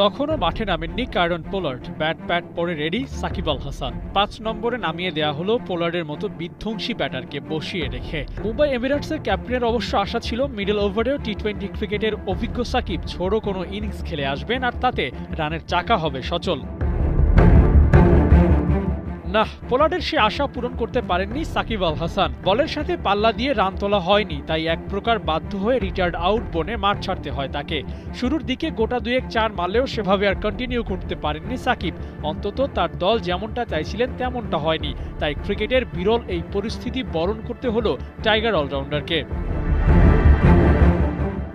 তখনও মাঠে নামেননি Kieron Pollard. Bat প্যাট পরে রেডি সাকিব আল হাসান। ৫ নম্বরে নামিয়ে দেয়া হলো পোলার্ডের মতো বিধ্বংসী ব্যাটারকে বসিয়ে রেখে। মুম্বাই এমিরেটসের ক্যাপ্টেনের অবশ্য আশা ছিল মিডল ওভারেও টি-20 ক্রিকেটের অভিজ্ঞ সাকিব ছোড়ো কোনো ইনিংস খেলে আসবেন আর তাতে রানের চাকা হবে সচল। না, পোলার্ডের সে আশা পূরণ করতে পারেননি সাকিব আল হাসান। বলের সাথে পাল্লা দিয়ে রান তোলা হয়নি, তাই এক প্রকার বাধ্য হয়ে রিটায়ার্ড আউট বনে মাঠ ছাড়তে হয় তাকে। শুরুর দিকে গোটা দুয়েক ৪ মারলেও সেভাবে আর কন্টিনিউ করতে পারেননি সাকিব। অন্তত তার দল যেমনটা চাইছিলেন তেমনটা হয়নি, তাই ক্রিকেটের বিরল এই পরিস্থিতি বরণ করতে হলো টাইগার অলরাউন্ডারকে।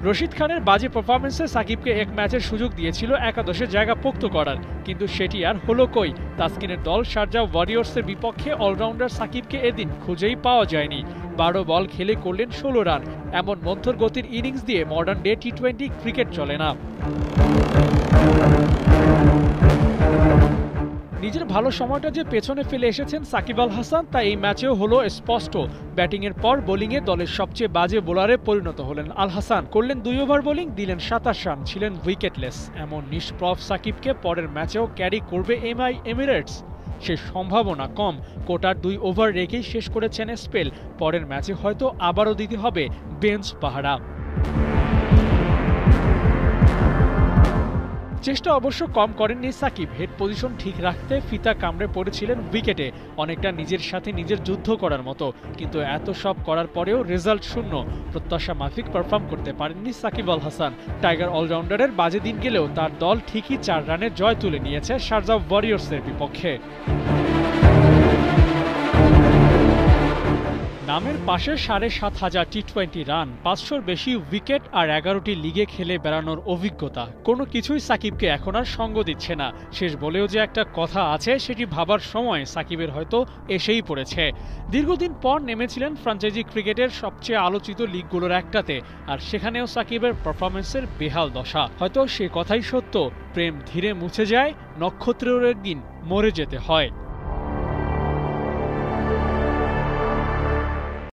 রশিদ খানের বাজে পারফরমেন্সে সাকিবকে এক ম্যাচের সুযোগ দিয়েছিল একাদশে জায়গা পোক্ত করার, কিন্তু সেটি আর হলো কই। তাসকিনের দল শারজাহ ওয়ারিয়র্সের বিপক্ষে অলরাউন্ডার সাকিবকে এদিন খুঁজেই পাওয়া যায়নি। ১২ বল খেলে করলেন ১৬ রান। এমন মন্থর গতির ইনিংস দিয়ে মডার্ন ডে টি-20 ক্রিকেট চলে না। নিজের ভালো সময়টা যে পেছনে ফেলে এসেছেন সাকিব আল হাসান তা এই ম্যাচেও হলো স্পষ্ট। ব্যাটিংয়ের পর বোলিংয়ে দলের সবচেয়ে বাজে বোলারে পরিণত হলেন আল হাসান। করলেন ২ ওভার বোলিং, দিলেন ২৭ রান, ছিলেন উইকেটলেস। এমন নিষ্প্রভ সাকিবকে পরের ম্যাচেও ক্যারি করবে এমিরেটস? সে সম্ভাবনা কম। কোটার ২ ওভার রেখেই শেষ করেছেন স্পেল। পরের ম্যাচে হয়তো আবারও দিতে হবে বেঞ্চ পাহারা। চেষ্টা অবশ্য কম করেননি সাকিব। হেড পজিশন ঠিক রাখতে ফিতা কামড়ে পড়েছিলেন উইকেটে, অনেকটা নিজের সাথে নিজের যুদ্ধ করার মতো। কিন্তু এত সব করার পরেও রেজাল্ট শূন্য। প্রত্যাশা মাফিক পারফর্ম করতে পারেননি সাকিব আল হাসান। টাইগার অলরাউন্ডারের বাজে দিন গেলেও তার দল ঠিকই ৪ রানের জয় তুলে নিয়েছে শারজাহ ওয়ারিয়র্সের বিপক্ষে। নামের পাশে ৭,৫০০ টি-20 রান, ৫০০-র বেশি উইকেট আর ১১টি লিগে খেলে বেড়ানোর অভিজ্ঞতা, কোনো কিছুই সাকিবকে এখন আর সঙ্গ দিচ্ছে না। শেষ বলেও যে একটা কথা আছে সেটি ভাবার সময় সাকিবের হয়তো এসেই পড়েছে। দীর্ঘদিন পর নেমেছিলেন ফ্র্যাঞ্চাইজি ক্রিকেটের সবচেয়ে আলোচিত লিগগুলোর একটাতে, আর সেখানেও সাকিবের পারফরমেন্সের বেহাল দশা। হয়তো সে কথাই সত্য, প্রেম ধীরে মুছে যায়, নক্ষত্রের একদিন মরে যেতে হয়।